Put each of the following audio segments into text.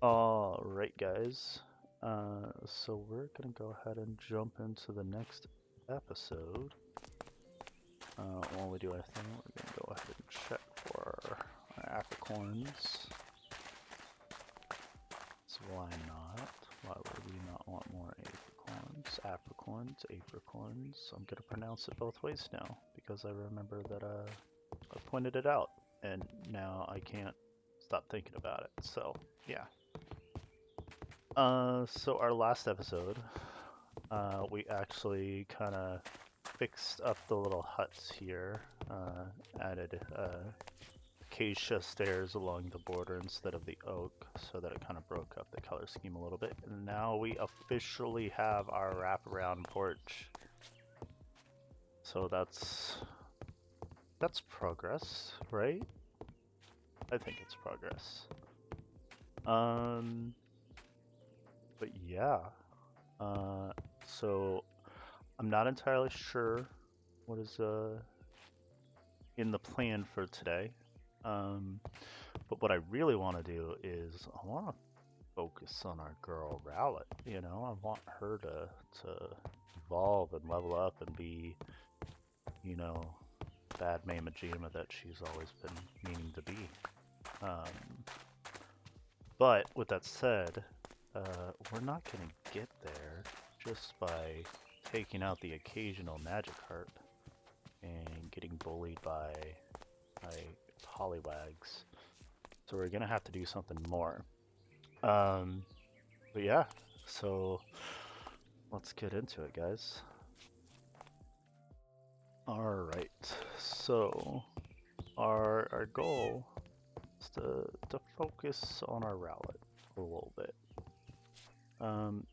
Alright, guys. So we're gonna go ahead and jump into the next episode. While we do our thing, we're gonna go ahead and check for our apricorns. So why not? Why would we not want more apricorns? Apricorns, apricorns. I'm gonna pronounce it both ways now because I remember that I pointed it out, and now I can't stop thinking about it. So yeah. So our last episode, we actually kind of fixed up the little huts here, added acacia stairs along the border instead of the oak, so that it kind of broke up the color scheme a little bit. And now we officially have our wraparound porch. So that's progress, right? I think it's progress. But yeah. So I'm not entirely sure what is in the plan for today. But what I really want to do is I want to focus on our girl Rowlet. You know, I want her to evolve and level up and be, you know, bad Mamajima that she's always been meaning to be. But with that said, we're not going to get there just by taking out the occasional Magikarp and getting bullied by Poliwags. So we're going to have to do something more. But yeah, so let's get into it, guys. Alright, so our goal is to focus on our Rowlet a little bit. And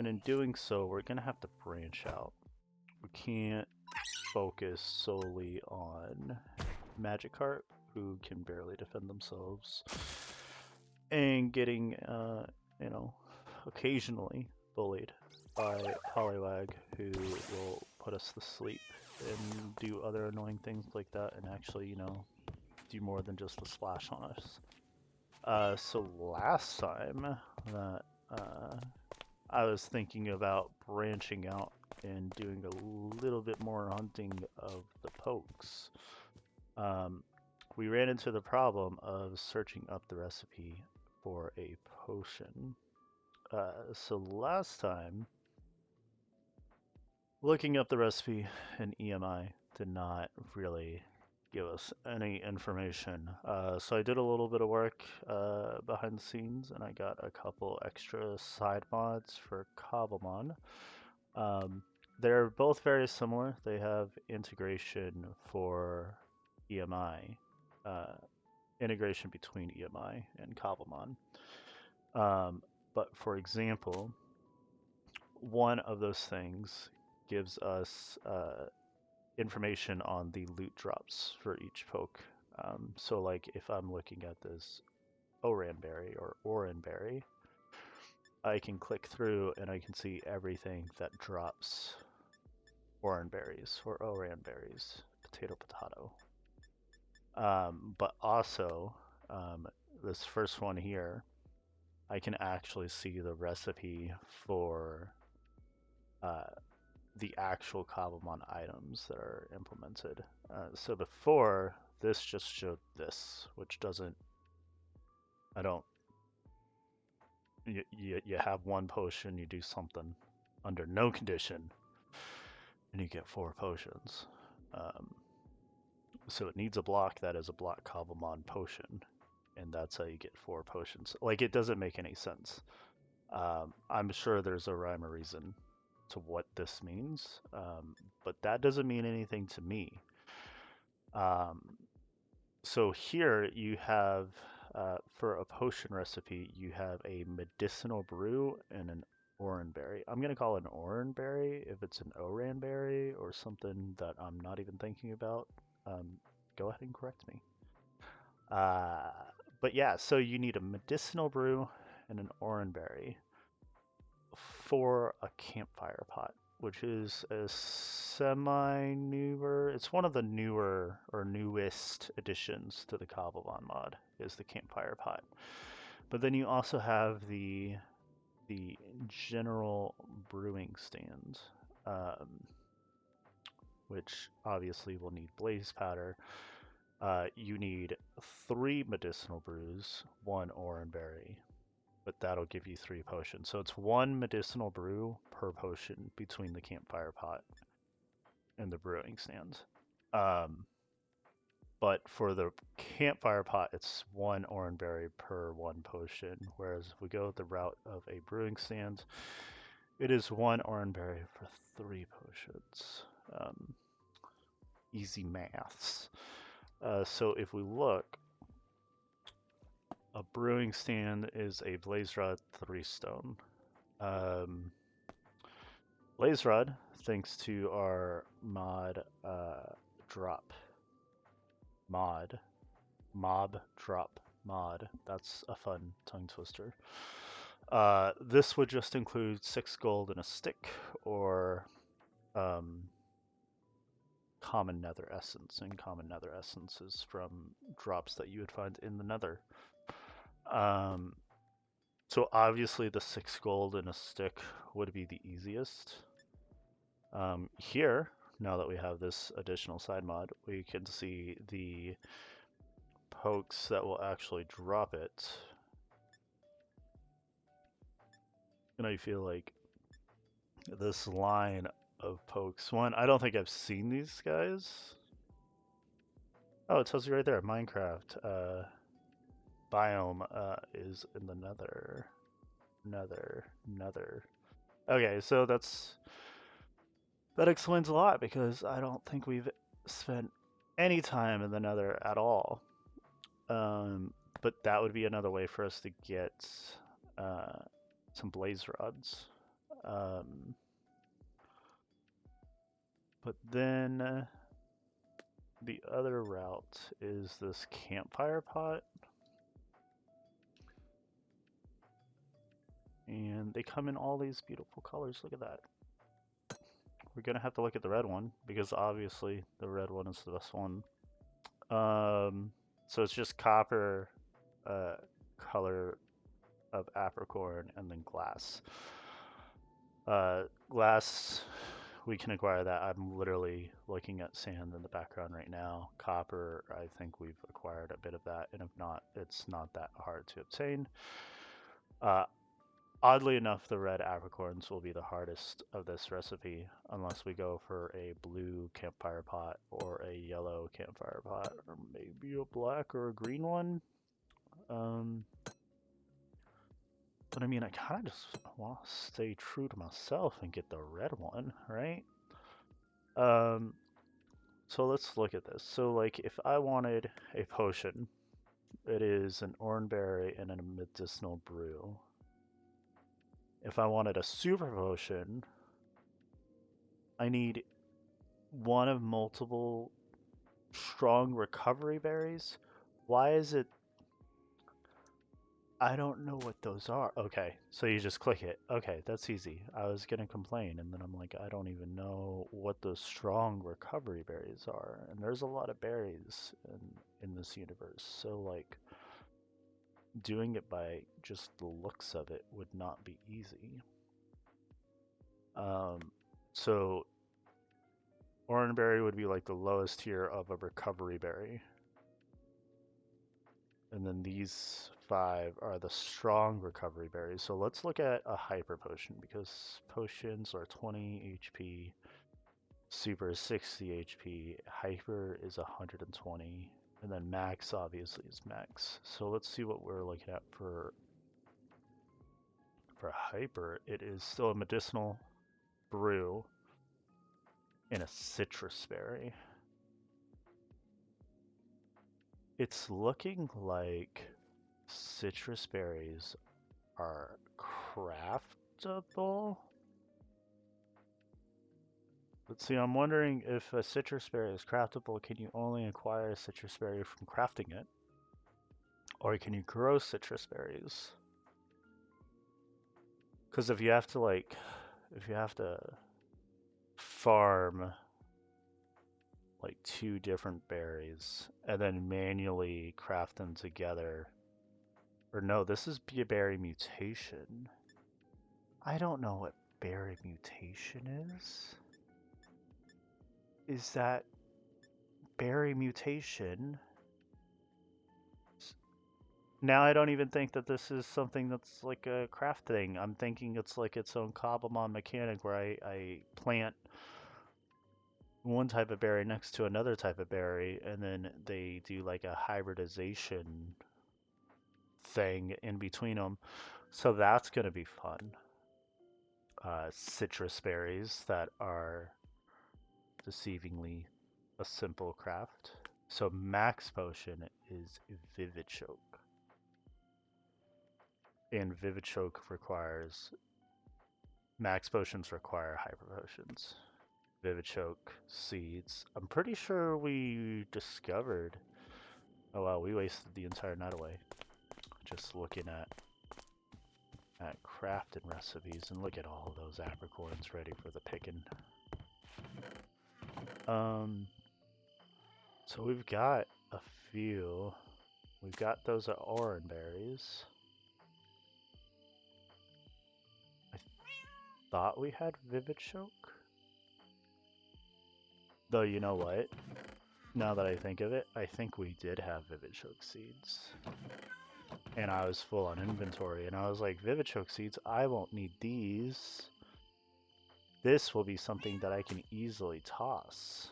in doing so, we're going to have to branch out. We can't focus solely on Magikarp, who can barely defend themselves, and getting, you know, occasionally bullied by Poliwag, who will put us to sleep and do other annoying things like that, and actually, you know, do more than just a splash on us. So last time that I was thinking about branching out and doing a little bit more hunting of the pokes. We ran into the problem of searching up the recipe for a potion. So last time, looking up the recipe in EMI did not really give us any information. So I did a little bit of work behind the scenes, and I got a couple extra side mods for Cobblemon. They're both very similar. They have integration for EMI, integration between EMI and Cobblemon. But for example, one of those things gives us information on the loot drops for each poke. So like if I'm looking at this Oranberry or Oranberry, I can click through and I can see everything that drops Oranberries or Oranberries, potato. But also, this first one here, I can actually see the recipe for the actual Cobblemon items that are implemented. So before, this just showed this, which doesn't, I don't, you have one potion, you do something under no condition, and you get 4 potions. So it needs a block that is a block Cobblemon potion, and that's how you get 4 potions. Like, it doesn't make any sense. I'm sure there's a rhyme or reason to what this means, but that doesn't mean anything to me. So here you have, for a potion recipe, you have a medicinal brew and an oranberry. I'm going to call it an oranberry. If it's an oranberry or something that I'm not even thinking about, go ahead and correct me. But yeah, so you need a medicinal brew and an oranberry for a campfire pot, which is a semi-newer, it's one of the newer or newest additions to the Cobblemon mod, is the campfire pot. But then you also have the general brewing stand, um, which obviously will need blaze powder. You need 3 medicinal brews, 1 oranberry, but that'll give you 3 potions. So it's 1 medicinal brew per potion between the campfire pot and the brewing stand. Um, but for the campfire pot, it's 1 oranberry per 1 potion, whereas if we go the route of a brewing stand, it is 1 oranberry for 3 potions. Easy maths. So if we look, a brewing stand is a blaze rod 3 stone. Blaze rod, thanks to our mod drop mod, mob drop mod. That's a fun tongue twister. This would just include 6 gold and a stick, or common nether essence, and common nether essence is from drops that you would find in the nether. So obviously the 6 gold and a stick would be the easiest. Here, now that we have this additional side mod, we can see the pokes that will actually drop it. And I feel like this line of pokes, one, I don't think I've seen these guys. Oh, it tells you right there, Minecraft biome is in the nether. Nether. Okay, so that explains a lot, because I don't think we've spent any time in the nether at all. But that would be another way for us to get some blaze rods. But then the other route is this campfire pot. And they come in all these beautiful colors. Look at that. We're going to have to look at the red one, because obviously the red one is the best one. So it's just copper, color of apricorn, and then glass. Glass, we can acquire that. I'm literally looking at sand in the background right now. Copper, I think we've acquired a bit of that, and if not, it's not that hard to obtain. Oddly enough, the red apricorns will be the hardest of this recipe, unless we go for a blue campfire pot or a yellow campfire pot, or maybe a black or a green one. But I mean, I kind of just want to stay true to myself and get the red one, right? So let's look at this. So like, if I wanted a potion, it is an oranberry and a medicinal brew. If I wanted a super potion, I need one of multiple strong recovery berries. Why is it? I don't know what those are. Okay, so you just click it. Okay, that's easy. I was gonna complain, and then I'm like, I don't even know what those strong recovery berries are. And there's a lot of berries in this universe, so like, doing it by just the looks of it would not be easy. So oranberry would be like the lowest tier of a recovery berry. And then these 5 are the strong recovery berries. So let's look at a hyper potion, because potions are 20 HP, super is 60 HP, hyper is 120, and then max obviously is max. So let's see what we're looking at for hyper. It is still a medicinal brew and a citrus berry. It's looking like citrus berries are craftable. Let's see, I'm wondering if a citrus berry is craftable. Can you only acquire a citrus berry from crafting it? Or can you grow citrus berries? Because if you have to farm like 2 different berries and then manually craft them together, Or no, this is berry mutation. I don't know what berry mutation is. Is that berry mutation? Now I don't even think that this is something that's like a craft thing. I'm thinking it's like its own Cobblemon mechanic where I plant one type of berry next to another type of berry, and then they do like a hybridization thing in between them. So that's going to be fun. Citrus berries that are deceivingly a simple craft. So max potion is Vivichoke. And Vivichoke requires max potions require hyper potions. Vivichoke seeds. I'm pretty sure we discovered. Oh wow, we wasted the entire night away just looking at crafting recipes, and look at all those apricorns ready for the picking. So we've got a few. We've got those orange berries. I thought we had Vivichoke. Though, you know what? Now that I think of it, I think we did have Vivichoke seeds. And I was full on inventory, and I was like, Vivichoke seeds, I won't need these. This will be something that I can easily toss.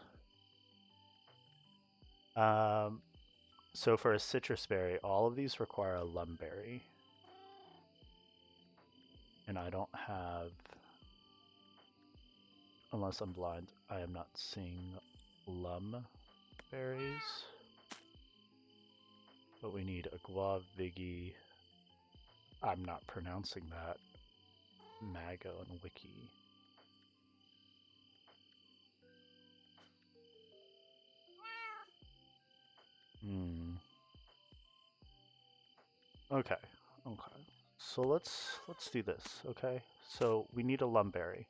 So for a citrus berry, all of these require a lumberry. And I don't have, unless I'm blind, I am not seeing lum berries. But we need a guava, Viggy. I'm not pronouncing that. Mago and Wiki. Okay. Okay. So let's do this, okay? So we need a lumberry.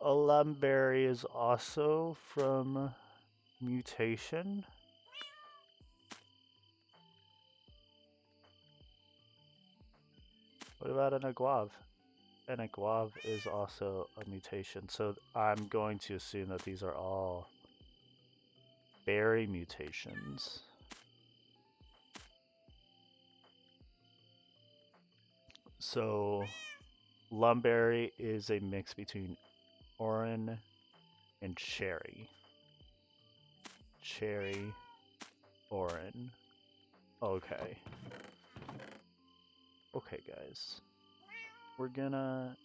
A lumberry is also from mutation. What about an aguave? An aguave is also a mutation. So I'm going to assume that these are all berry mutations. So lumberry is a mix between orange and cherry. Cherry, orange. Okay. Okay, guys. We're gonna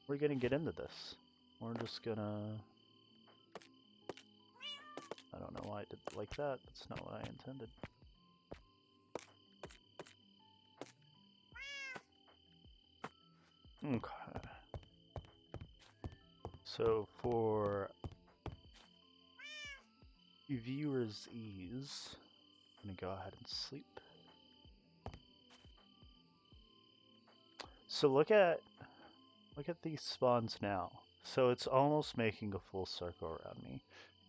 get into this. We're just gonna... I don't know why I did it like that. That's not what I intended. Okay. So for viewers' ease, I'm gonna go ahead and sleep. So look at these spawns now. So it's almost making a full circle around me,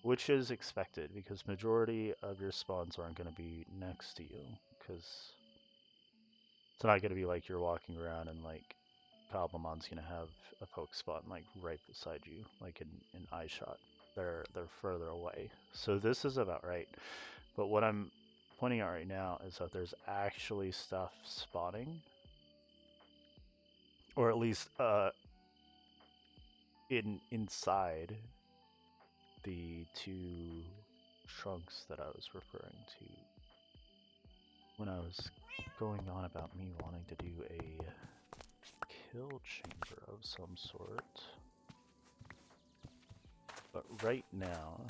which is expected because majority of your spawns aren't going to be next to you, because it's not going to be like you're walking around and like Cobblemon's going to have a poke spawn like right beside you, like in eye shot. They're further away. So this is about right. But what I'm pointing out right now is that there's actually stuff spawning, or at least inside the two trunks that I was referring to when I was going on about me wanting to do a kill chamber of some sort. But right now,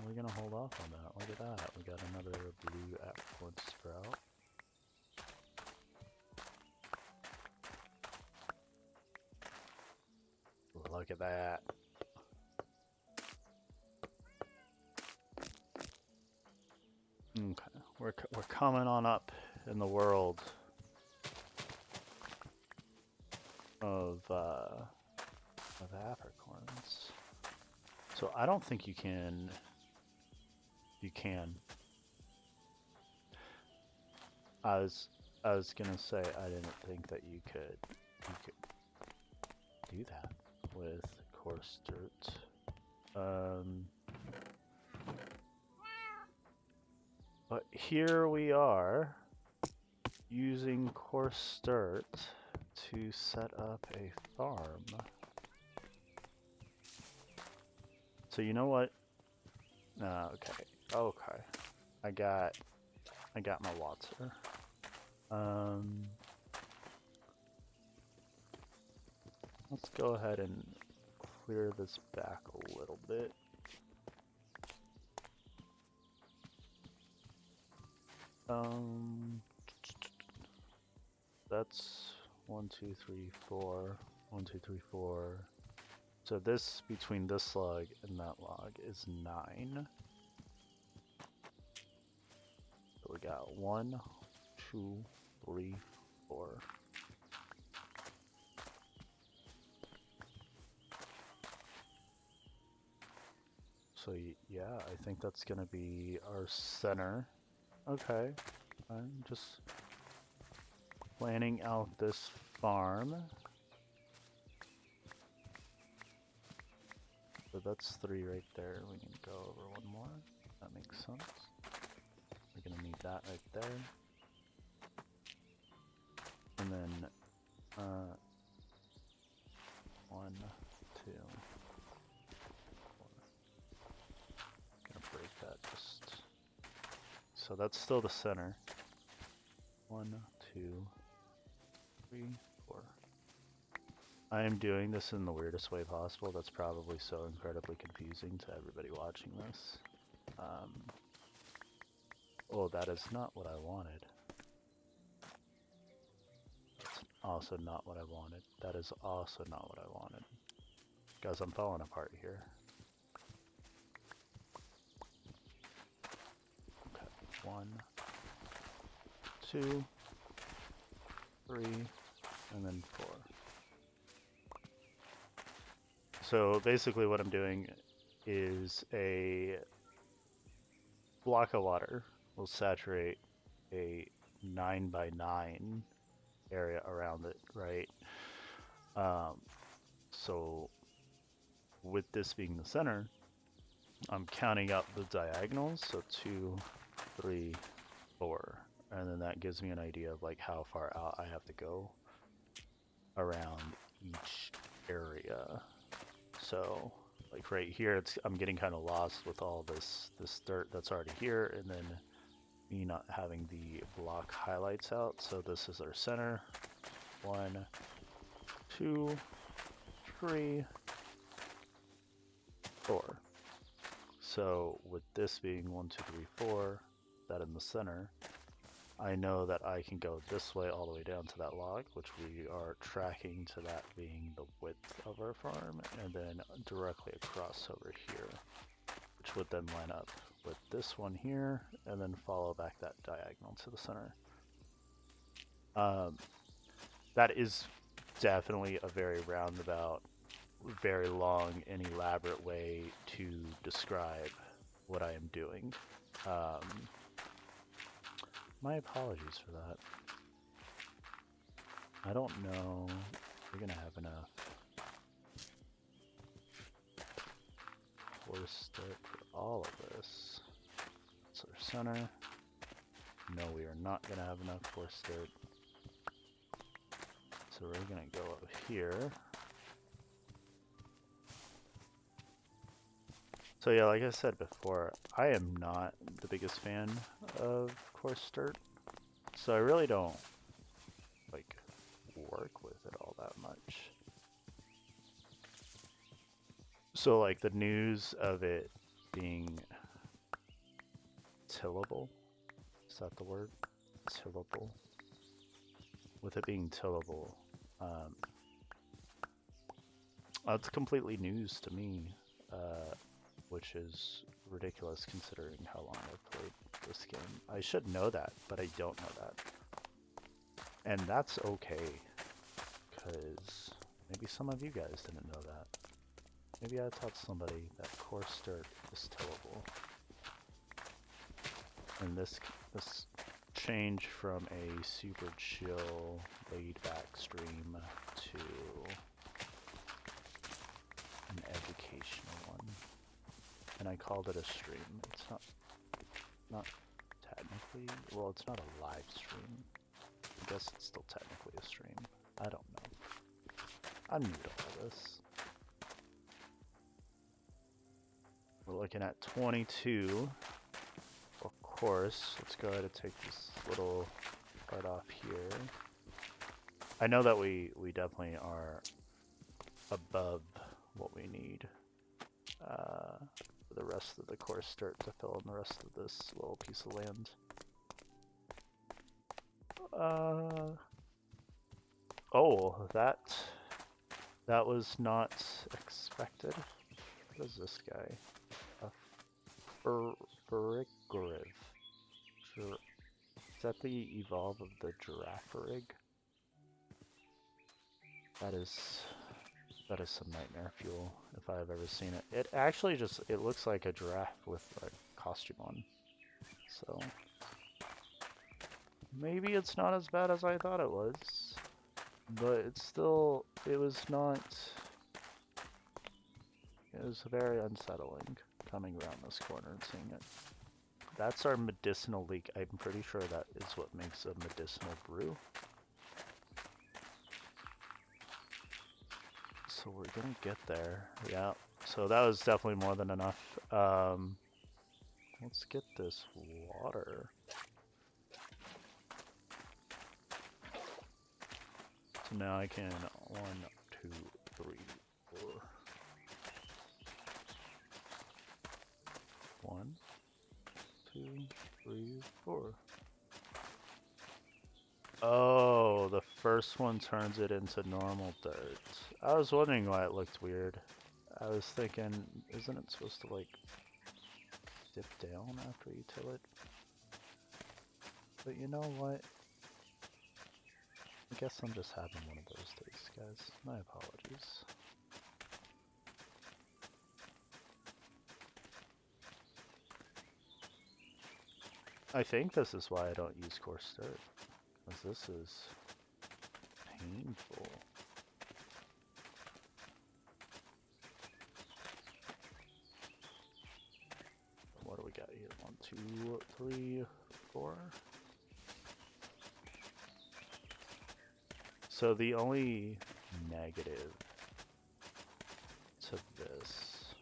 we're gonna hold off on that. Look at that. We got another blue apricorn sprout. Look at that. Okay, we're coming on up in the world of apricorns. So I don't think you can. You can. I was I was gonna say I didn't think that you could do that with coarse dirt. But here we are using coarse dirt to set up a farm. So you know what? Okay. Okay. I got my water. Let's go ahead and clear this back a little bit. That's 1, 2, 3, 4. 1, 2, 3, 4. So this, between this log and that log, is 9. So we got 1, 2, 3, 4. So yeah, I think that's gonna be our center. Okay, I'm just planning out this farm. So that's 3 right there. We can go over 1 more. That makes sense. We're gonna need that right there. And then 1, 2, 4. Gonna break that just. So that's still the center. 1, 2, 3, 4. I am doing this in the weirdest way possible. That's probably so incredibly confusing to everybody watching this. Oh, that is not what I wanted. That's also not what I wanted. That is also not what I wanted. Guys, I'm falling apart here. Okay, 1, 2, 3, and then 4. So basically what I'm doing is a block of water will saturate a 9 by 9 area around it, right? So with this being the center, I'm counting out the diagonals, so 2, 3, 4, and then that gives me an idea of like how far out I have to go around each area. So like right here, I'm getting kind of lost with all this dirt that's already here, and then me not having the block highlights out. So this is our center. 1, 2, 3, 4. So with this being 1, 2, 3, 4, that in the center, I know that I can go this way all the way down to that log, which we are tracking to that being the width of our farm, and then directly across over here, which would then line up with this one here, and then follow back that diagonal to the center. That is definitely a very roundabout, very long and elaborate way to describe what I am doing. My apologies for that. I don't know if we're gonna have enough force dirt for all of this. That's our center. No, we are not gonna have enough force dirt. So we're gonna go up here. So yeah, like I said before, I am not the biggest fan of coarse dirt. So I really don't like work with it all that much. So like the news of it being tillable, is that the word? Tillable. With it being tillable, it's completely news to me, which is ridiculous considering how long I've played this game. I should know that, but I don't know that. And that's okay, because maybe some of you guys didn't know that. Maybe I taught somebody that coarse dirt is tillable. And this change from a super chill, laid-back stream to an educational one. And I called it a stream. It's not technically, well, it's not a live stream. I guess it's still technically a stream. I don't know. I'm new to all this. We're looking at 22. Of course, let's go ahead and take this little part off here. I know that we definitely are above what we need for the rest of the course dirt to fill in the rest of this little piece of land. Oh, that was not expected. What is this guy? Ferrigriv. Is that the evolve of the Giraffarig? That is some nightmare fuel if I've ever seen it. It actually it looks like a giraffe with a costume on. So maybe it's not as bad as I thought it was, but it was very unsettling coming around this corner and seeing it. That's our medicinal leek. I'm pretty sure that is what makes a medicinal brew. So we're gonna get there. Yeah, so that was definitely more than enough. Let's get this water. So now I can 1, 2, 3, 4. 1, 2, 3, 4. Oh, the first one turns it into normal dirt. I was wondering why it looked weird. I was thinking, isn't it supposed to like dip down after you till it? But you know what? I guess I'm just having one of those days, guys. My apologies. I think this is why I don't use coarse dirt, because this is painful. What do we got here? 1, 2, 3, 4. So the only negative to this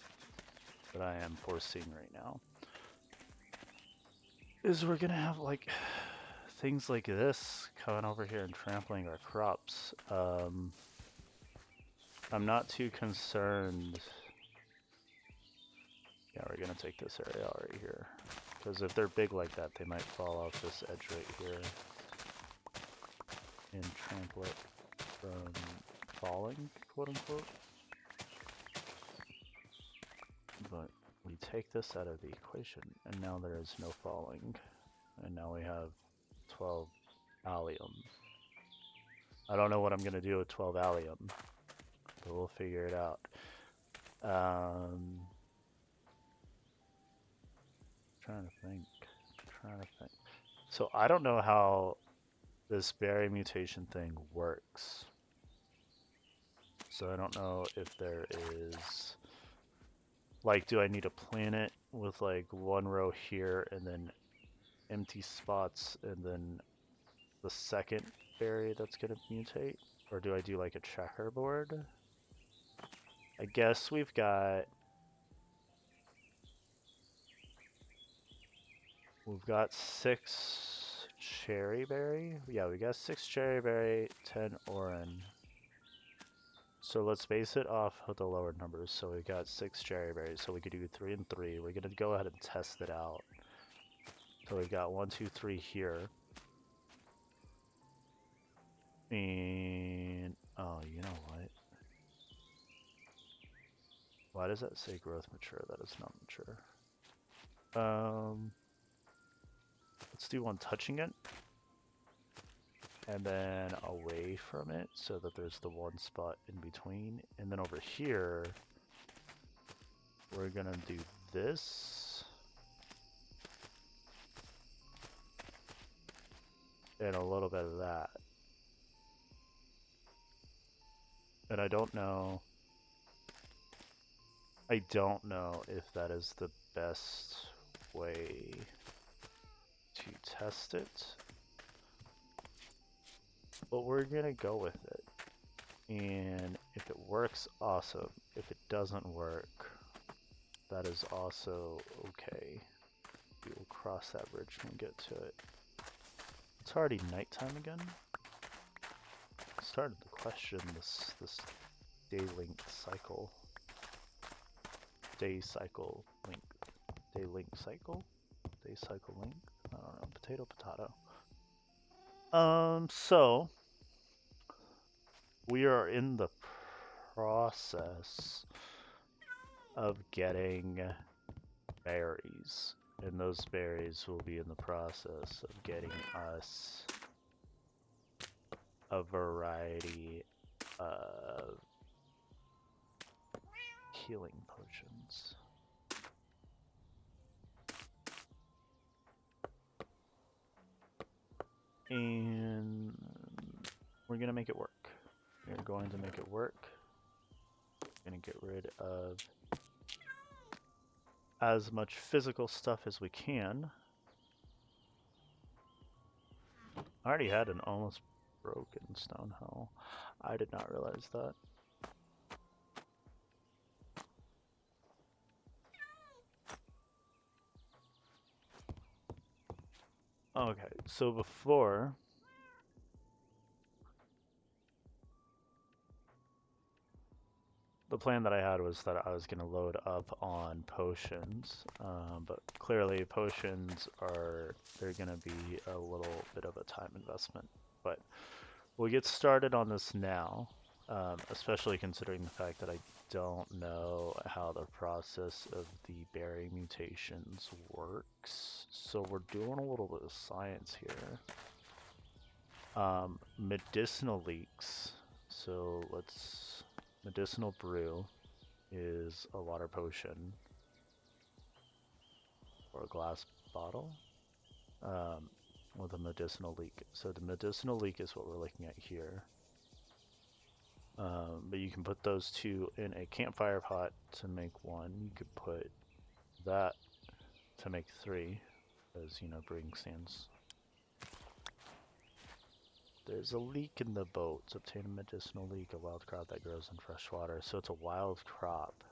that I am foreseeing right now is we're gonna have like things like this coming over here and trampling our crops. I'm not too concerned. Yeah, we're gonna take this area out right here, because if they're big like that, they might fall off this edge right here and trample it from falling, quote unquote. But we take this out of the equation, and now there is no falling, and now we have 12 allium. I don't know what I'm gonna do with 12 allium, but we'll figure it out. Trying to think. So I don't know how this berry mutation thing works. So I don't know if there is, like, do I need to plant it with like one row here and then empty spots and then the second berry that's gonna mutate? Or do I do like a checkerboard? I guess we've got We've got 6 cherry berry. Yeah, we got 6 cherry berry, 10 orange. So let's base it off of the lower numbers. So we got 6 cherry berries. So we could do 3 and 3. We're gonna go ahead and test it out. So we've got 1, 2, 3 here. And oh, you know what? Why does that say growth mature? That is not mature. Let's do one touching it, and then away from it so that there's the one spot in between. And then over here, we're gonna do this. and a little bit of that. And I don't know if that is the best way to test it, but we're gonna go with it. And if it works, awesome. If it doesn't work, that is also okay. We will cross that bridge when we get to it. It's already nighttime again. I started to question this day length cycle. Day cycle length. Day length cycle? Day cycle length? I don't know. Potato, potato. So we are in the process of getting berries, and those berries will be in the process of getting us a variety of healing potions. And we're gonna make it work. We're going to make it work. We're gonna get rid of as much physical stuff as we can. I already had an almost broken stone hole. I did not realize that. Okay, so before the plan that I had was that I was going to load up on potions, but clearly potions they're going to be a little bit of a time investment. But we'll get started on this now, especially considering the fact that I don't know how the process of the berry mutations works. So we're doing a little bit of science here. Medicinal leaks. So medicinal brew is a water potion or a glass bottle with a medicinal leak. So the medicinal leak is what we're looking at here. But you can put those two in a campfire pot to make one. You could put that to make three, as you know, breeding stands. There's a leak in the boat. To obtain a medicinal leek, a wild crop that grows in fresh water. So it's a wild crop.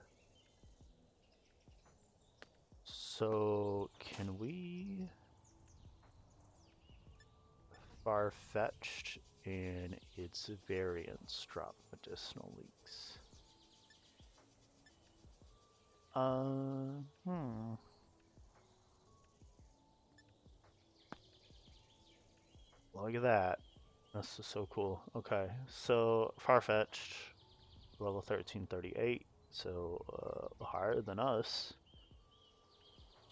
So can we far-fetched and its variants drop medicinal leeks? Look at that. That's just so cool. Okay, so Farfetch'd, level 1338, so higher than us.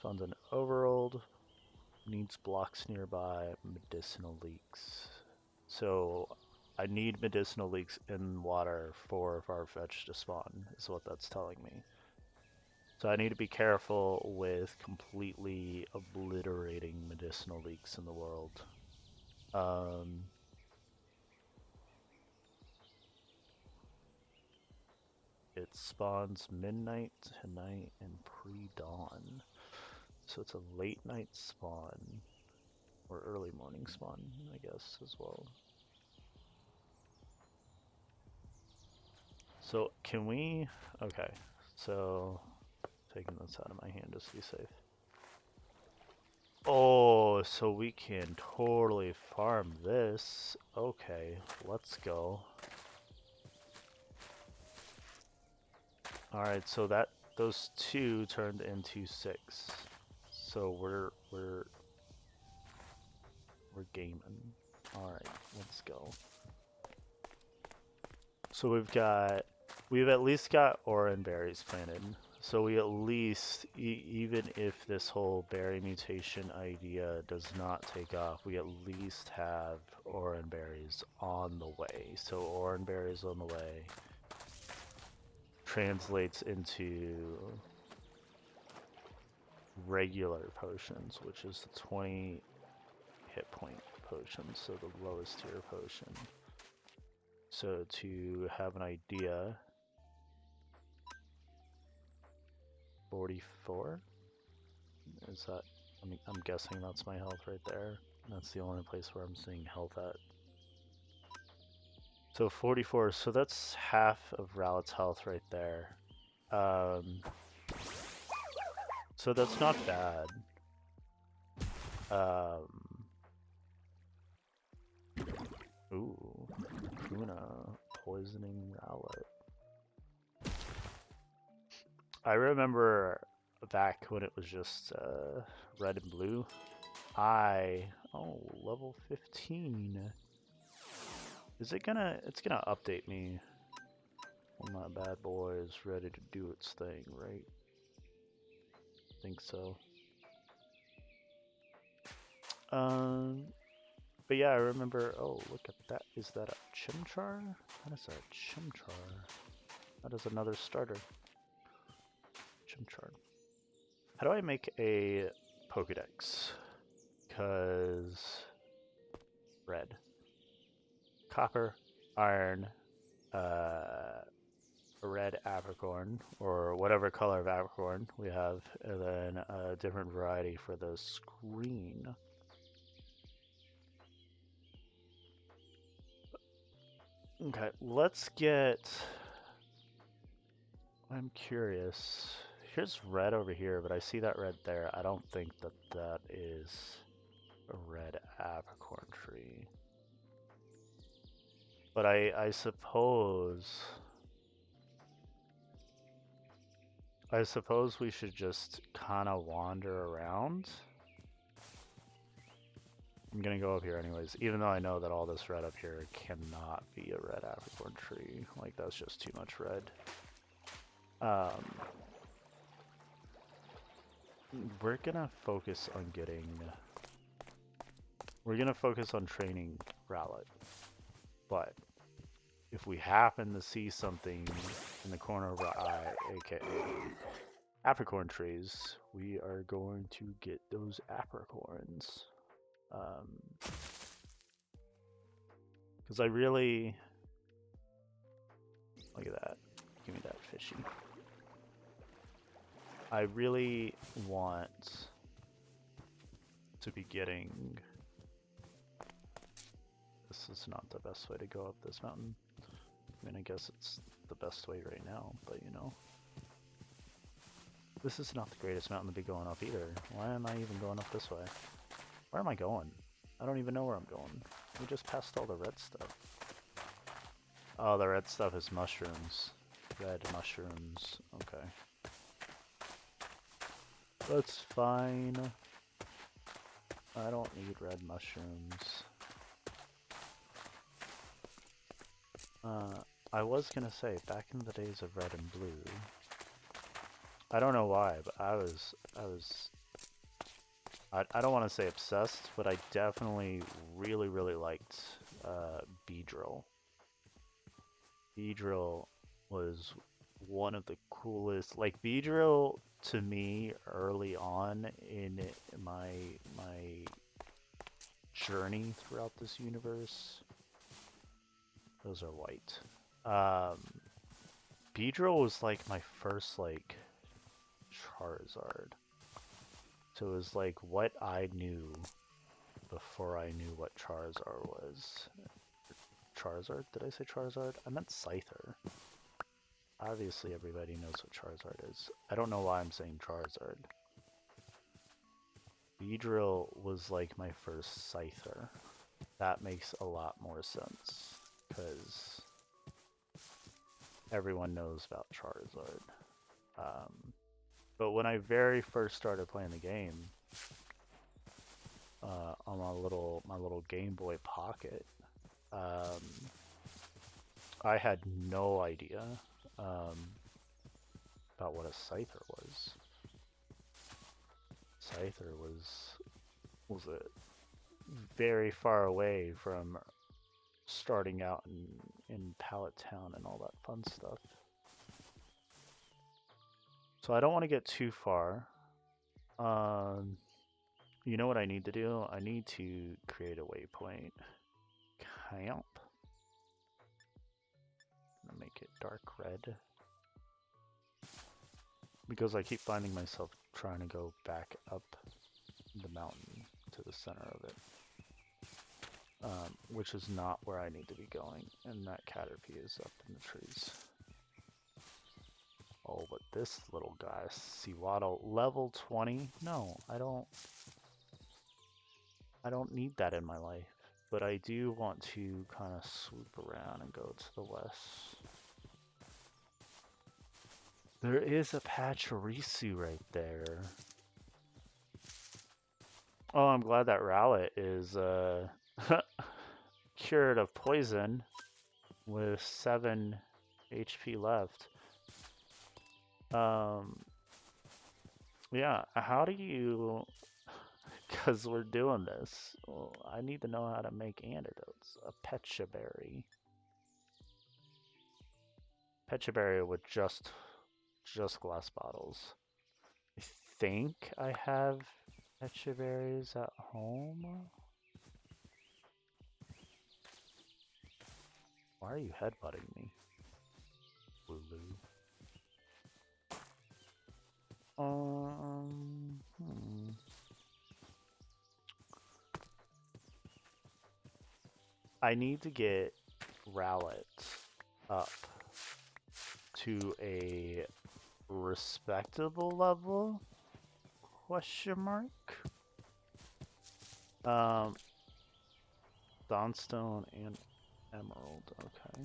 Found an overworld, needs blocks nearby, medicinal leaks. So I need medicinal leaks in water for Farfetch'd to spawn, is what that's telling me. So I need to be careful with completely obliterating medicinal leaks in the world. It spawns midnight, tonight, and pre-dawn. So it's a late night spawn, or early morning spawn, I guess, as well. So can we, okay, so taking this out of my hand just to be safe. Oh, so we can totally farm this. Okay, let's go. Alright, so those two turned into 6. So we're gaming. Alright, let's go. So we've at least got oran berries planted. So we at least, even if this whole berry mutation idea does not take off, we at least have oran berries on the way. So oran berries on the way translates into regular potions, which is the 20 hit point potion, so the lowest tier potion. So to have an idea, 44? Is that, I mean, I'm guessing that's my health right there. That's the only place where I'm seeing health at. So 44, so that's half of Rowlet's health right there. So that's not bad. Ooh, Kuna poisoning Rowlet. I remember back when it was just red and blue. Oh, level 15. Is it gonna, it's gonna update me when my bad boy is ready to do its thing, right? I think so. But yeah, I remember, oh, look at that. Is that a Chimchar? That is a Chimchar. That is another starter. Chimchar. How do I make a Pokédex? Because red, copper, iron, a red apricorn, or whatever color of apricorn we have, and then a different variety for the screen. Okay, let's get... I'm curious. Here's red over here, but I see that red there. I don't think that that is a red apricorn tree. But I suppose we should just kind of wander around. I'm gonna go up here anyways, even though I know that all this red up here cannot be a red apricorn tree. Like, that's just too much red. We're gonna focus on training Rowlet. But if we happen to see something in the corner of our eye, aka apricorn trees, we are going to get those apricorns. Because I really... Look at that. Give me that fishy. I really want to be getting... This is not the best way to go up this mountain. I mean, I guess it's the best way right now, but you know. This is not the greatest mountain to be going up either. Why am I even going up this way? Where am I going? I don't even know where I'm going. We just passed all the red stuff. Oh, the red stuff is mushrooms. Red mushrooms. Okay. That's fine. I don't need red mushrooms. I was gonna say, back in the days of red and blue, I don't know why, but I don't want to say obsessed, but I definitely really, really liked Beedrill. Beedrill was one of the coolest, like Beedrill to me early on in my journey throughout this universe. Those are white. Beedrill was like my first like Charizard. So it was like what I knew before I knew what Charizard was. Charizard? Did I say Charizard? I meant Scyther. Obviously everybody knows what Charizard is. I don't know why I'm saying Charizard. Beedrill was like my first Scyther. That makes a lot more sense, because everyone knows about Charizard. But when I very first started playing the game, on my little Game Boy Pocket, I had no idea about what a Scyther was. Scyther was very far away from starting out in Pallet Town and all that fun stuff. So I don't want to get too far. You know what I need to do? I need to create a waypoint. Camp. I'm gonna make it dark red. Because I keep finding myself trying to go back up the mountain to the center of it. Which is not where I need to be going. And that Caterpie is up in the trees. Oh, but this little guy, Sewaddle, level 20? No, I don't need that in my life. But I do want to kind of swoop around and go to the west. There is a Pachirisu right there. Oh, I'm glad that Rowlet is cured of poison with 7 HP left. Yeah, how do you... Because we're doing this. Well, I need to know how to make antidotes. A Pecha Berry. Pecha Berry with just glass bottles. I think I have Pecha Berries at home. Why are you headbutting me? Lulu. I need to get Rowlet up to a respectable level? Question mark? Dawnstone and Emerald. Okay.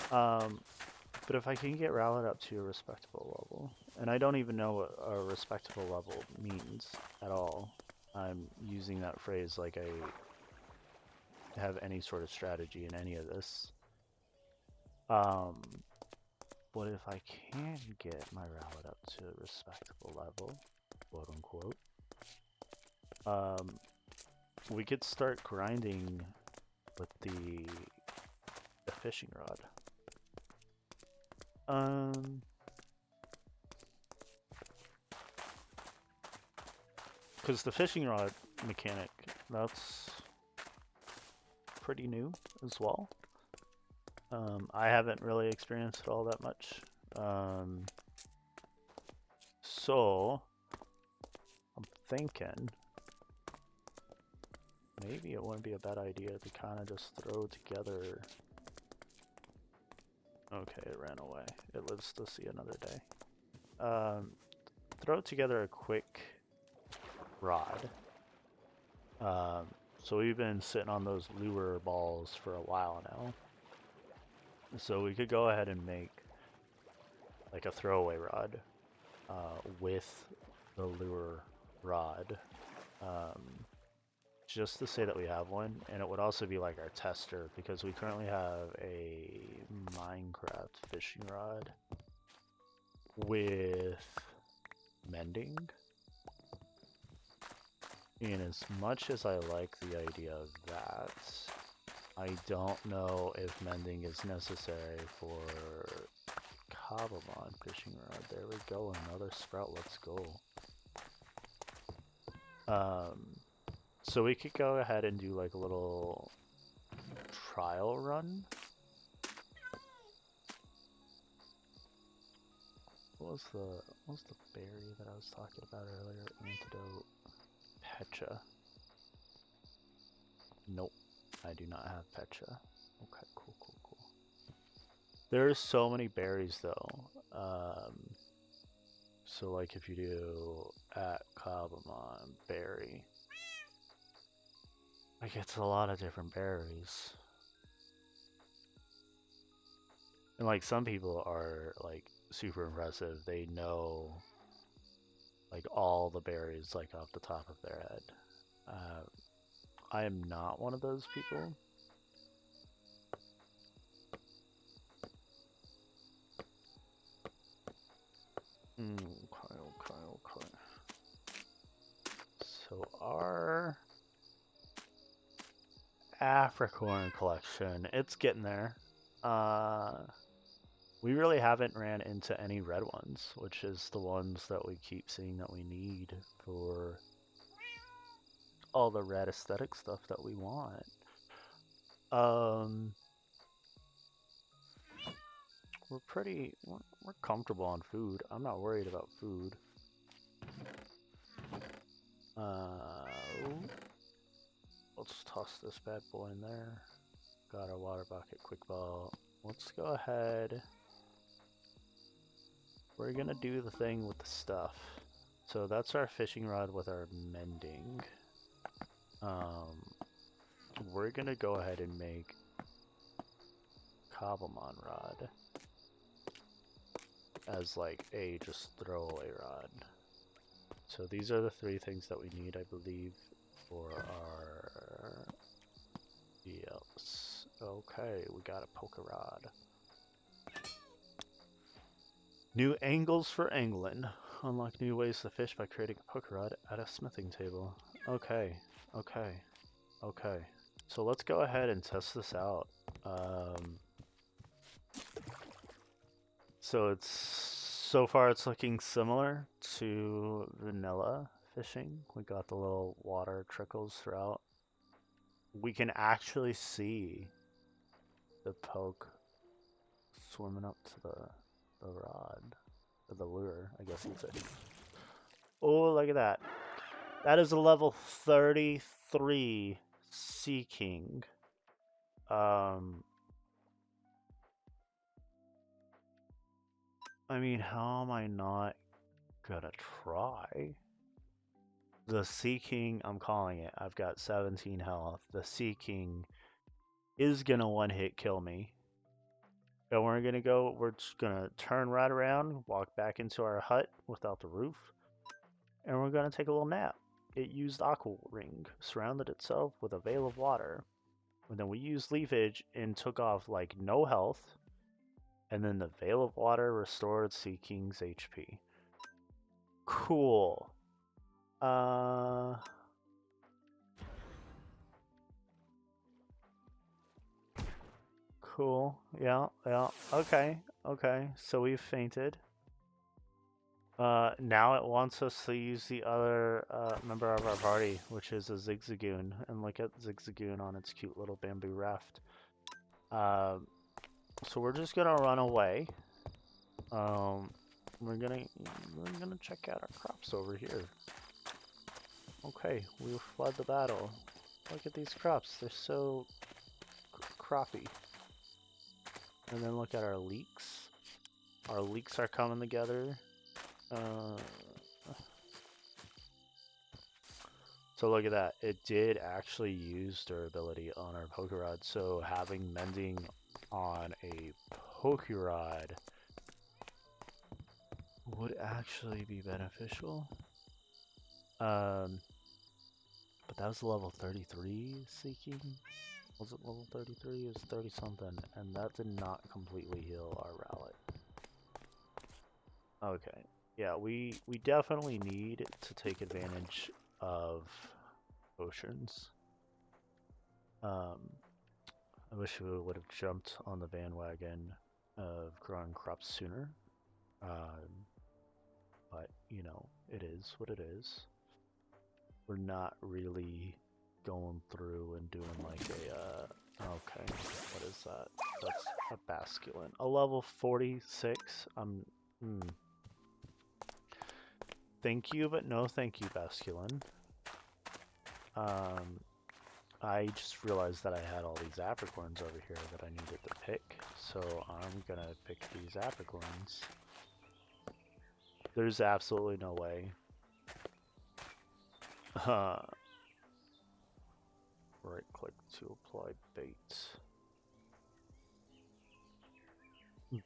But if I can get Rowlet up to a respectable level, and I don't even know what a respectable level means at all. I'm using that phrase like I have any sort of strategy in any of this. But if I can get my Rowlet up to a respectable level, quote unquote, we could start grinding with the fishing rod. Because the fishing rod mechanic, that's pretty new as well. I haven't really experienced it all that much. So, I'm thinking maybe it wouldn't be a bad idea to kind of just throw together... Okay, it ran away. It lives to see another day. Throw together a quick rod. So we've been sitting on those lure balls for a while now. So we could go ahead and make like a throwaway rod with the lure rod. Just to say that we have one, and it would also be like our tester because we currently have a Minecraft fishing rod with mending. And as much as I like the idea of that, I don't know if mending is necessary for Cobblemon fishing rod. There we go, another sprout, let's go. So we could go ahead and do like a little trial run. What was the berry that I was talking about earlier? Antidote. Pecha. Nope, I do not have Pecha. Okay, cool. There's so many berries though. So like if you do at Cobblemon berry, like it's a lot of different berries. And like some people are like super impressive. They know like all the berries like off the top of their head. I am not one of those people. Okay. So our Africorn collection, it's getting there. We really haven't ran into any red ones, which is the ones that we keep seeing that we need for all the red aesthetic stuff that we want. We're comfortable on food. I'm not worried about food. Let's toss this bad boy in there. Got our water bucket, quick ball. Let's go ahead. We're gonna do the thing with the stuff. So that's our fishing rod with our mending. We're gonna go ahead and make Cobblemon rod as like a just throwaway rod. So these are the three things that we need, I believe, for our... Yes. Okay, we got a poker rod. New angles for angling. Unlock new ways to fish by creating a poker rod at a smithing table. Okay, okay, okay. So let's go ahead and test this out. So far it's looking similar to vanilla fishing. We got the little water trickles throughout. We can actually see the poke swimming up to the rod, or the lure, I guess you'd say. Oh, look at that. That is a level 33 Sea King. I mean, how am I not gonna try? The Sea King, I'm calling it. I've got 17 health. The Sea King is gonna one-hit kill me. And we're just gonna turn right around, walk back into our hut without the roof, and we're gonna take a little nap. It used Aqua Ring, surrounded itself with a veil of water. And then we used Leafage and took off like no health. And then the Veil of Water restored Sea King's HP. Cool. Cool. Yeah. Okay. So we've fainted. Now it wants us to use the other member of our party, which is a Zigzagoon. And look at Zigzagoon on its cute little bamboo raft. So we're just gonna run away. We're gonna check out our crops over here. Okay, we fled the battle. Look at these crops; they're so croppy. And then look at our leeks. Our leeks are coming together. So look at that. It did actually use durability on our Pokerod. So having mending on a Pokerod would actually be beneficial. But that was level 33 Seeking. Was it level 33? It was 30 something, and that did not completely heal our Rowlet. Okay, yeah, we definitely need to take advantage of potions. I wish we would have jumped on the bandwagon of growing crops sooner. But, you know, it is what it is. We're not really going through and doing like a, okay, what is that? That's a Basculin. A level 46, Thank you, but no thank you, Basculin. I just realized that I had all these apricorns over here that I needed to pick, so I'm gonna pick these apricorns. There's absolutely no way. Right click to apply bait.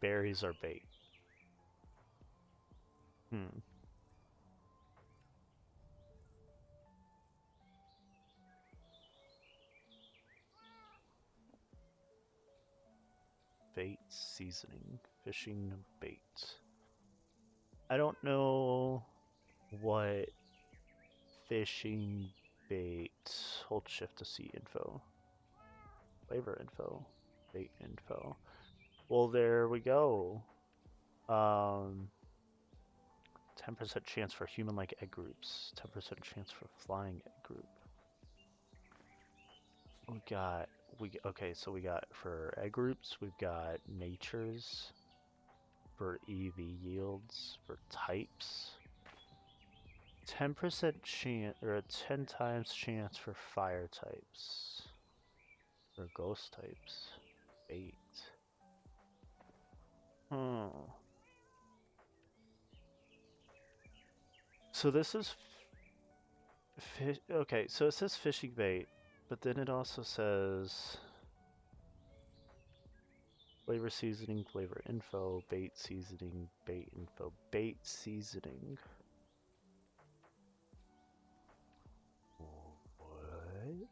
Berries are bait. Bait seasoning. Fishing bait. I don't know what fishing bait. Hold shift to see info. Flavor info. Bait info. Well, there we go. 10% chance for human-like egg groups. 10% chance for flying egg group. Okay, so we got for egg groups, we've got natures for EV yields for types. 10% chance, or a 10 times chance for fire types. Or ghost types. 8. So this is fish. Okay, so it says fishing bait, but then it also says flavor seasoning, flavor info, bait seasoning, bait info, bait seasoning. What?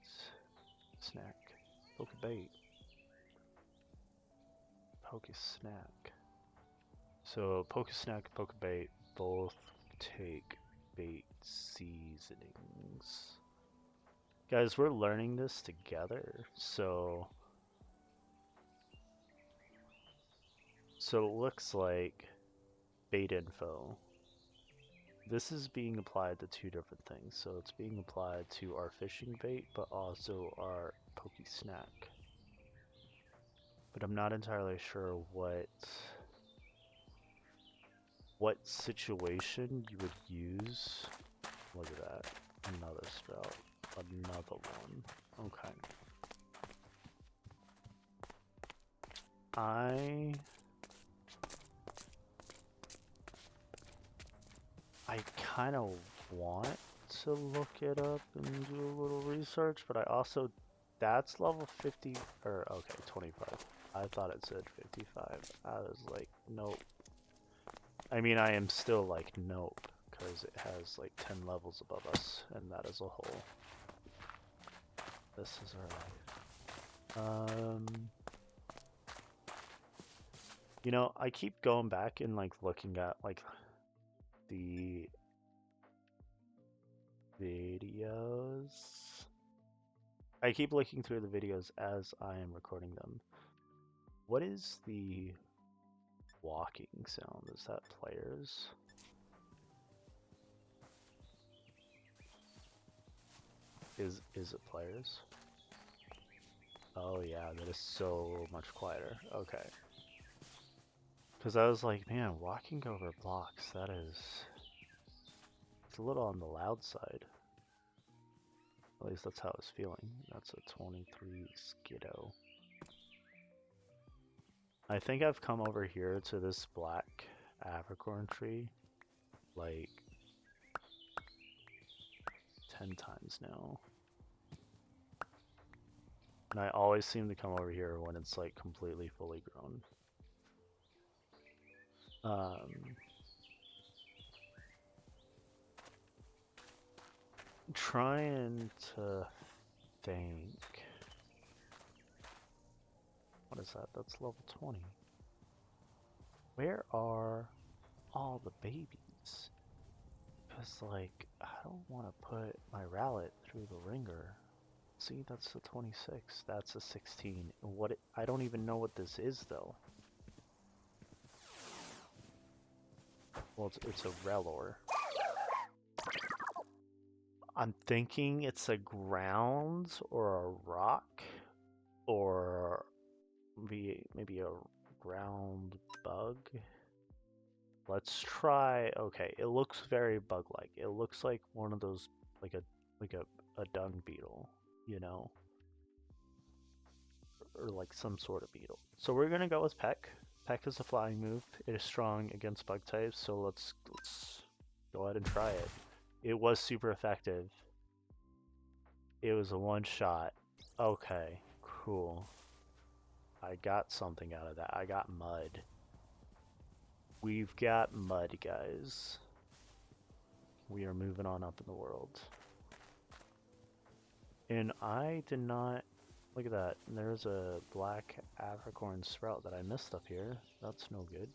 Snack. Poke bait. Poke snack. So poke snack, poke bait, both take bait seasonings. Guys, we're learning this together, so it looks like bait info. This is being applied to two different things. So it's being applied to our fishing bait, but also our poke snack. But I'm not entirely sure what situation you would use. Look at that. Another sprout. Another one. Okay. I kind of want to look it up and do a little research, but I also, that's level 50, or okay, 25. I thought it said 55. I was like, nope. I mean, I am still like, nope, because it has like 10 levels above us, and that is a whole. This is our life. You know, I keep going back and like looking at like the videos. I keep looking through the videos as I am recording them. What is the walking sound? Is that players? Is it players? Oh yeah, that is so much quieter. Okay. Because I was like, man, walking over blocks, it's a little on the loud side. At least that's how I was feeling. That's a 23 Skiddo. I think I've come over here to this black apricorn tree like 10 times now. And I always seem to come over here when it's like completely fully grown. Trying to think. What is that? That's level 20. Where are all the babies? Because, like, I don't want to put my Rowlet through the ringer. See, that's the 26. That's a 16. I don't even know what this is, though. Well, it's a Rellor. I'm thinking it's a ground or a rock or maybe a ground bug. Let's try. Okay, it looks very bug-like. It looks like one of those, like a dung beetle, you know, or like some sort of beetle. So we're gonna go with Peck. Peck is a flying move. It is strong against bug types, so let's go ahead and try it. It was super effective. It was a one shot. Okay, cool. I got something out of that. I got mud. We've got mud, guys. We are moving on up in the world. And I did not... Look at that. There's a black apricorn sprout that I missed up here. That's no good.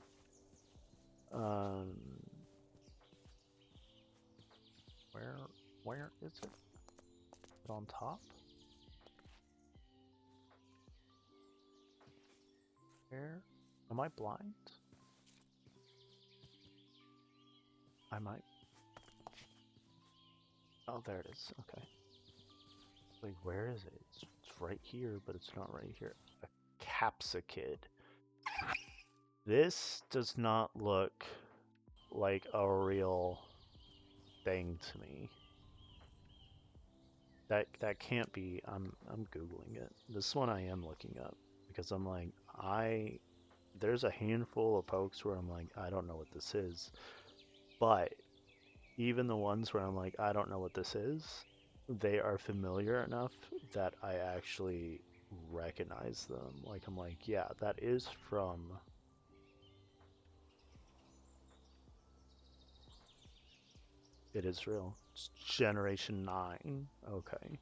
Where is it? Is it on top? Where Am I blind? I might. Oh, there it is. Okay. Wait, where is it? It's right here, but it's not right here. A Capsakid. This does not look like a real thing to me. That can't be. I'm Googling it. This one I am looking up because I'm like, there's a handful of pokes where I'm like, I don't know what this is. But even the ones where I'm like, I don't know what this is, they are familiar enough that I actually recognize them. Like, I'm like, yeah, that is from... It is real. It's Generation 9. Okay.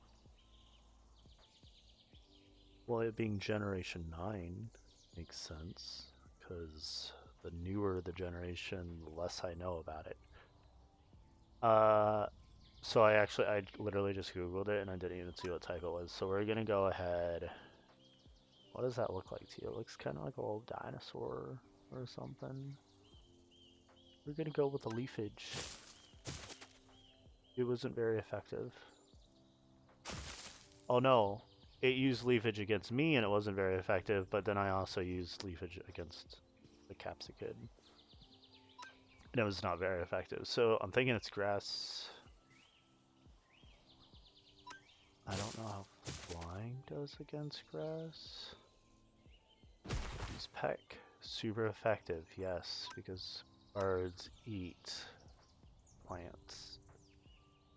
Well, it being Generation 9 makes sense, because the newer the generation, the less I know about it. So I literally just Googled it and I didn't even see what type it was. So we're gonna go ahead. What does that look like to you? It looks kind of like a little dinosaur or something. We're gonna go with the leafage. It wasn't very effective. Oh no, it used leafage against me and it wasn't very effective, but then I also used leafage against the Capsakid. And it was not very effective. So I'm thinking it's grass. I don't know how flying does against grass. Use peck. Super effective, yes, because birds eat plants.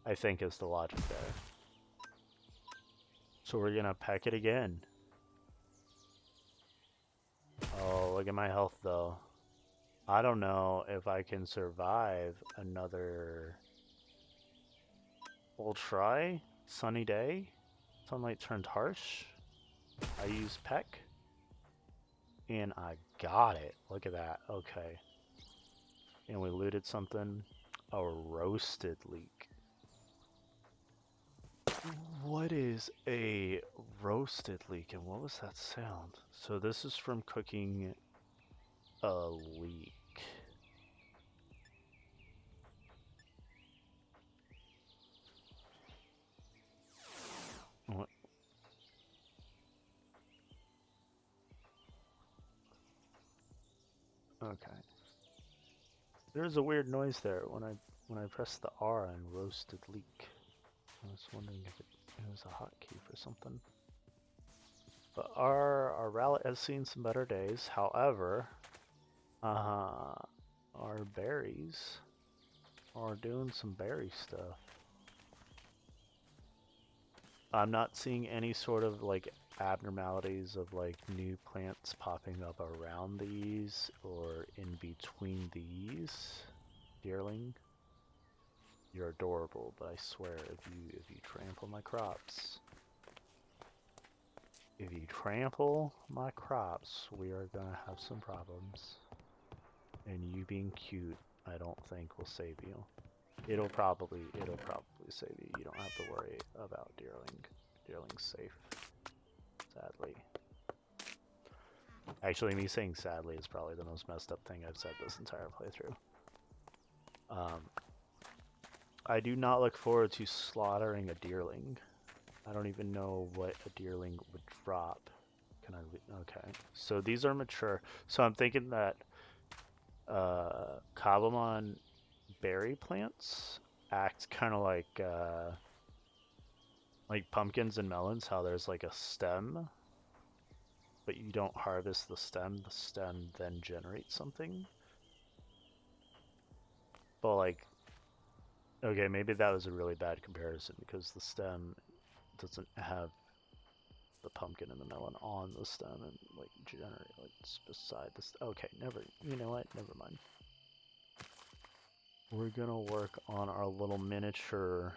I think is the logic there. So we're gonna peck it again. Oh, look at my health though. I don't know if I can survive another... We'll try. Sunny day. Sunlight turned harsh. I use peck. And I got it. Look at that. Okay. And we looted something. A roasted leek. What is a roasted leek and what was that sound? So this is from cooking a leek. What? Okay. There's a weird noise there when I pressed the R on roasted leek. I was wondering if it was a hotkey for something. But our Rowlet has seen some better days. However, our berries are doing some berry stuff. I'm not seeing any sort of like abnormalities of like new plants popping up around these or in between these. Deerling, you're adorable, but I swear if you trample my crops, we are gonna have some problems. And you being cute, I don't think will save you. It'll probably save you. You don't have to worry about Deerling. Deerling's safe. Sadly. Actually, me saying sadly is probably the most messed up thing I've said this entire playthrough. I do not look forward to slaughtering a Deerling. I don't even know what a Deerling would drop. Can I... Okay. So these are mature. So I'm thinking that Cobblemon berry plants act kind of like pumpkins and melons, how there's like a stem, but you don't harvest the stem then generates something. But like, okay, maybe that was a really bad comparison because the stem doesn't have the pumpkin and the melon on the stem and like generate like it's beside this. Okay, you know what? Never mind. We're gonna work on our little miniature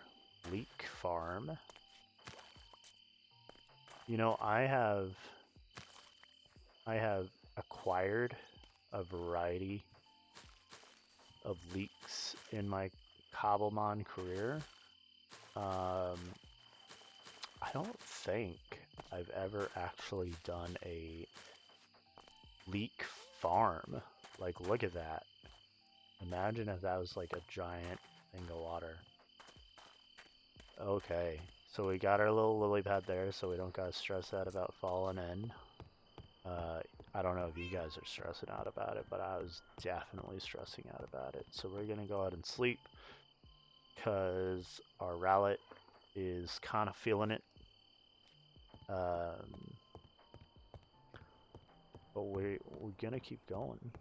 leek farm. You know, I have acquired a variety of leeks in my Cobblemon career. I don't think I've ever actually done a leek farm. Like, look at that. Imagine if that was like a giant thing of water. Okay, so we got our little lily pad there, so we don't gotta stress out about falling in. I don't know if you guys are stressing out about it, but I was definitely stressing out about it. So we're gonna go ahead and sleep, because our Rowlet is kind of feeling it. But we're gonna keep going.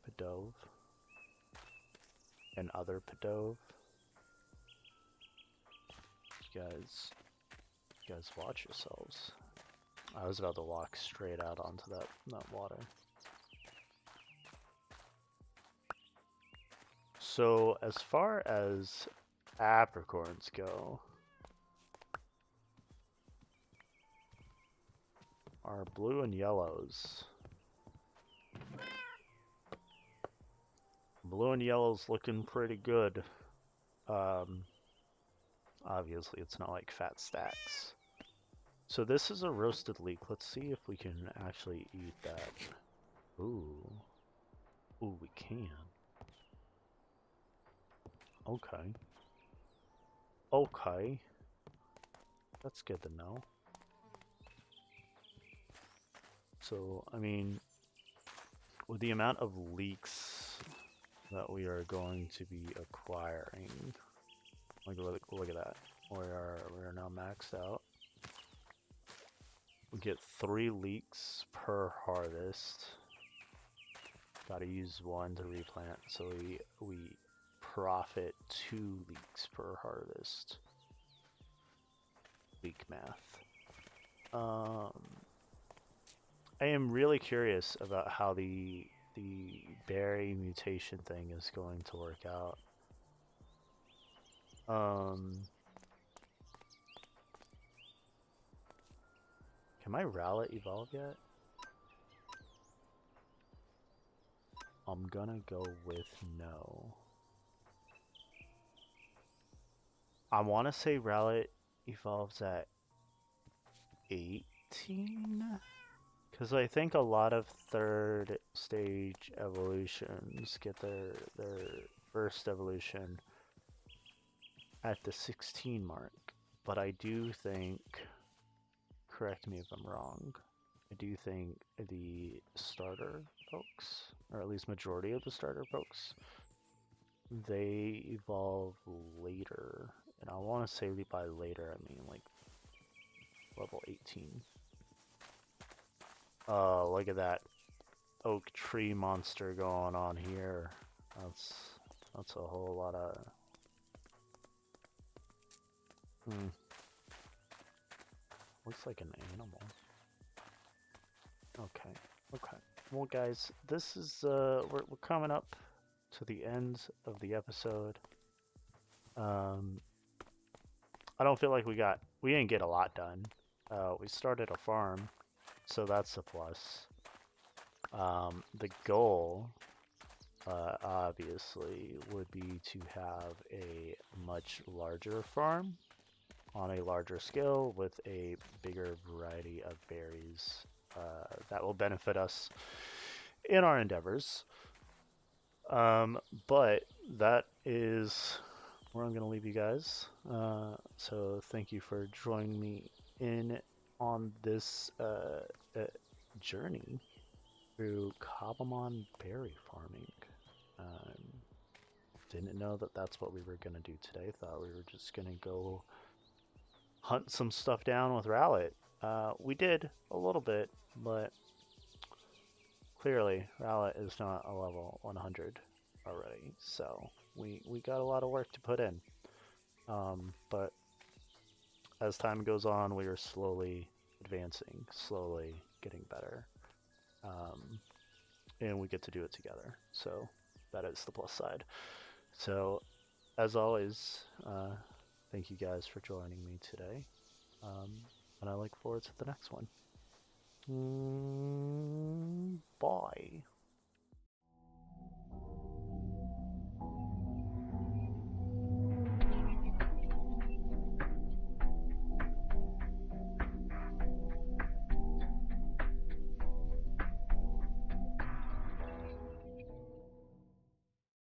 Padove. And other Padove. You guys watch yourselves. I was about to walk straight out onto that water. So as far as apricorns go, our blue and yellows. Blue and yellow's looking pretty good. Obviously it's not like fat stacks. So this is a roasted leek. Let's see if we can actually eat that. Ooh. Ooh, we can. Okay. Okay. That's good to know. So, I mean, with the amount of leeks that we are going to be acquiring, look at that. We are now maxed out. We get 3 leeks per harvest. Gotta use 1 to replant, so we profit 2 leeks per harvest. Leek math. I am really curious about how the berry mutation thing is going to work out. Can my Rowlet evolve yet? I'm gonna go with no. I want to say Rowlet evolves at 18? Because I think a lot of 3rd stage evolutions get their first evolution at the 16 mark. But I do think, correct me if I'm wrong, I do think the starter folks, or at least majority of the starter folks, they evolve later. And I want to say by later, I mean like level 18. Oh, look at that oak tree monster going on here. That's a whole lot of... Looks like an animal. Okay, okay. Well, guys, this is we're coming up to the end of the episode. I don't feel like we didn't get a lot done. We started a farm, so that's a plus. The goal, obviously, would be to have a much larger farm on a larger scale with a bigger variety of berries that will benefit us in our endeavors. But that is where I'm going to leave you guys. So thank you for joining me in on this journey through Cobblemon berry farming. Didn't know that that's what we were going to do today. Thought we were just going to go hunt some stuff down with Rowlet. We did a little bit, but clearly Rowlet is not a level 100 already, so we got a lot of work to put in. But as time goes on, we are slowly advancing, slowly getting better, and we get to do it together, so that is the plus side. So as always, thank you guys for joining me today, and I look forward to the next one. Bye.